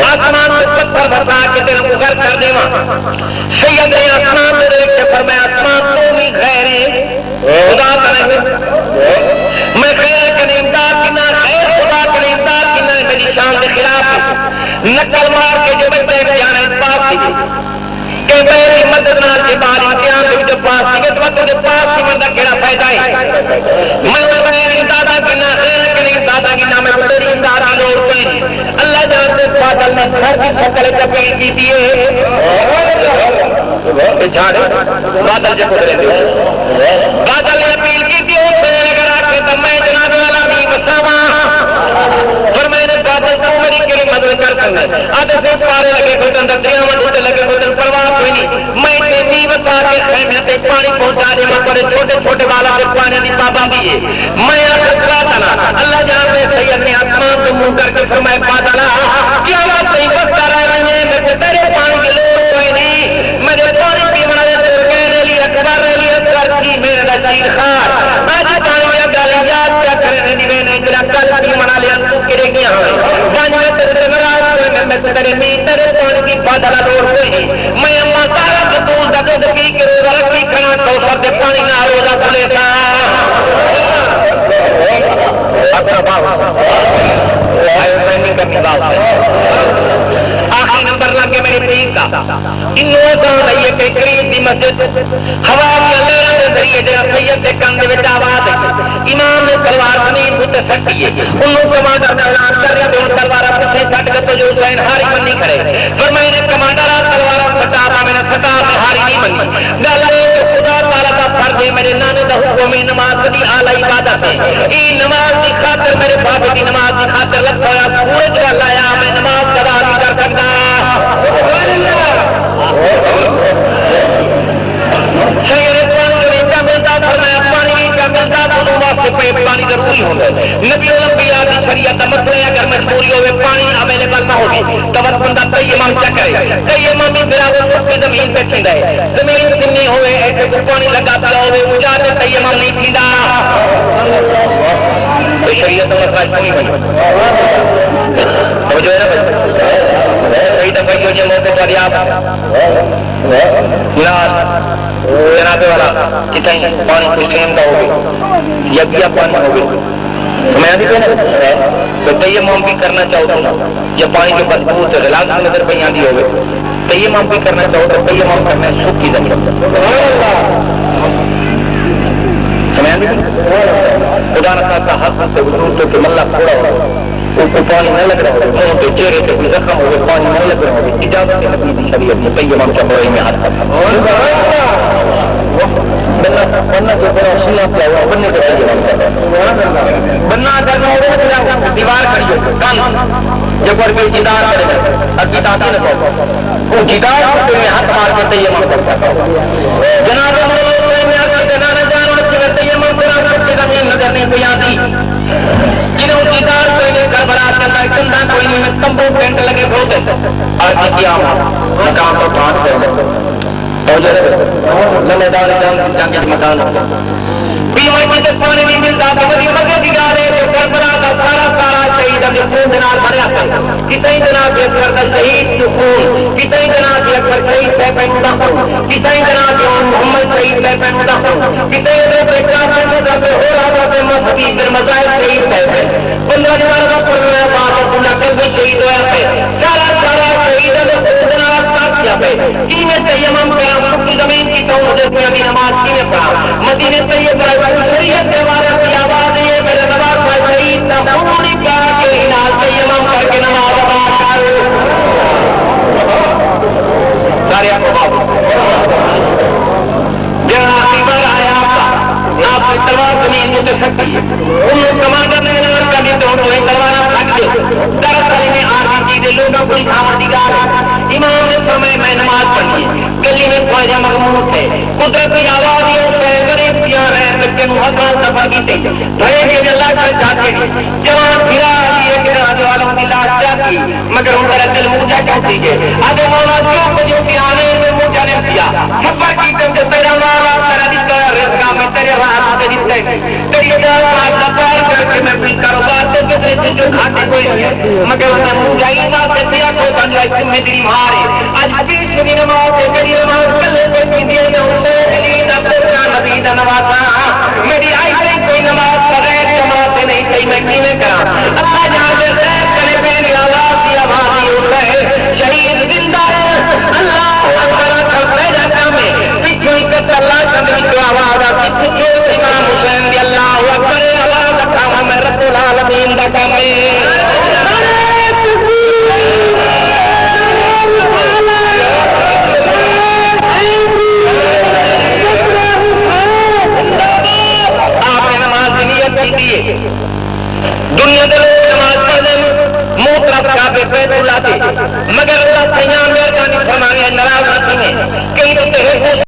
آسمان سے پتھر برسا کے تیرے کو گھر کر دے سید نے آسمان میں دیکھ کے فرمایا آسمان تو بھی خیر خدا کرے میں خیر کرے امداد کی نہ خیر خدا کرے امداد کی نہ میری شان کے خلاف نقل مار کے جو بچے جانے پاس تھی کہ میری مدد نہ کے بعد امتحان کے پاس تھی کہ وقت کے پاس تھی مدد کہڑا فائدہ ہے میں دادا کی نہ خیر کرے دادا کی نہ میں تیری امداد کی لوڑ پہ اللہ جانتے بادل نے گھر کی شکل اپیل کی تھی بادل جب بادل نے اپیل کی تھی اگر آ کے تب میں جناب والا بھی بساوا اور میں نے بادل کو میری کے لیے مدد کر سکتا آدھے سے پارے لگے کوئی اندر دیا ٹوٹے لگے کوئی پرواہ کوئی نہیں میں اتنی بتا کے خیمے سے پانی پہنچا دے میں بڑے چھوٹے چھوٹے والا سے پانی کی پابندی ہے میں اللہ جانتے سید نے آسمان کو منہ کر کے فرمائے بادل کیا بات نہیں بستا رہے ہیں میرے تیرے پانی کی لوڑ کوئی نہیں میرے پانی پیمنا کہنے لیے اخبار لیے کر کی میرے نصیر خار آج پانی میں گالی یاد کیا کرنے دی میں نے تیرا کل پیمنا لیا تو کرے گیا پانی میں تیرے ناراض کوئی میں تیرے نہیں تیرے پانی کی بادل لوڑ کوئی نہیں میں اللہ سارا بطول کا دودھ پی کے روزہ رکھی کھانا کوثر سے پانی نہ روزہ کھلے تھا آخری نمبر لگ کے میرے پیر کا انہوں کہ قریب دی مسجد ہوا کے ذریعے جہاں سید کے کندھے میں آواز ہے امام نے تلوار زمین اتنے سٹی ہے انہوں کمانڈر نے اعلان کر رہے تھے تلوار پیچھے سٹ کے تو جو حسین ہاری بننی کرے پر میں نے کمانڈر تلوار سٹا میں نے سٹا ہاری نہیں بنی گل خدا تعالیٰ کا فرض ہے میرے نانے کا حکم ہے نماز کی اعلی عبادت ہے یہ نماز کی خاطر میرے بابے کی نماز کی خاطر لگ پایا سورج کا لایا میں نماز ادا نہیں کر سکتا پانی ضروری ہوگا نبی الانبیاء کی شریعت کا مسئلہ ہے اگر مجبوری ہوئے پانی اویلیبل نہ ہوگی تو بس بندہ تیمم کیا کرے تیمم بھی برابر سب زمین پہ تھیندا ہے زمین سنی ہوئے ایسے کو پانی لگا پیا ہوئے اونچا سے تیمم نہیں تھیندا تو شریعت کا مسئلہ کوئی نہیں جو ہے نا کئی دفعہ جو موقع پر آپ جناب والا کتنے پانی سسٹم کا ہوگی یا پانی ہوگی میں تو تیمم بھی کرنا چاہو تو یا پانی جو بدبو سے غلاظ نظر پہ آدھی ہوگی تیمم بھی کرنا چاہو تو تیمم کرنا سکھ کی ضرورت خدا نہ کا ہاتھ سے تو کہ ملا تھوڑا ہو اس کو پانی نہ لگ رہا ہو تو چہرے سے کوئی زخم ہوگا پانی نہ لگ رہا ہوگا اجازت ہے نبی کی شریعت میں تیمم کا بڑے میں ہاتھ کرتا بننا جو بڑا سننا کیا ہوا بننے کا بننا کرنا ہوگا دیوار کریے کان جب پر کوئی جدار کرے گا ابھی داتی نہ کہو وہ جدار میں ہاتھ مار کے تیمم کرتا جناب نظر نہیں کوئی آتی جنہوں کی دار کوئی نہیں گھر بنا چلتا ہے چندہ کوئی نہیں تمبو پینٹ لگے بہت اور کیا مقام کو پانچ میدان مکان پانی نہیں ملتا شہید اب خون دنال بھرا کتنے جناب اکثر شہید خون کتنے جناب اکثر شہید پیپندا خون کتنے جناب محمد شہید پیپندا خون کتنے مذاہب شہید پیپے 15 جوار کا پڑھنا بات شہید ہوا ہے سارا سارا شہید تیمم زمین کی تو نماز کی پڑھا مدینے سے یہ شریعت کے بارے کی آواز ہے میرے نماز کا شہید تیمم کر کے نماز آیا آپ کی تلوار زمین کو دے سکتی ہے کمانڈر نے کبھی تو تلوار رکھ دے دراصل میں آرمی چیزیں لوگوں کو دکھاوا امام نے فرمایا میں نماز پڑھی گلی میں خواجہ محمود ہے قدرتی آواز غریب پیار ہے بچے ہزار دفعہ کی بھائی کے اللہ کا چاہتے جوان پھرا والوں کی لاش جاتی مگر ان کا دل موجہ کہہ دیجیے آگے مولا کیوں بجے کے آنے میں موجہ نے کیا چھپا کی کم سے تیرا مالا تیرا دکھا رزقہ میں تیرے ہاتھ سے دکھتے تیری دار دفار کر کے میں اپنی کاروبار سے جو کھاتے ہوئے مگر جائی نہ سکیا کو بن رہا میں تیری مارے اج بیچ کی نماز کری نماز کلے کو پیندی نہ ہوندے علی نبی دا نواسا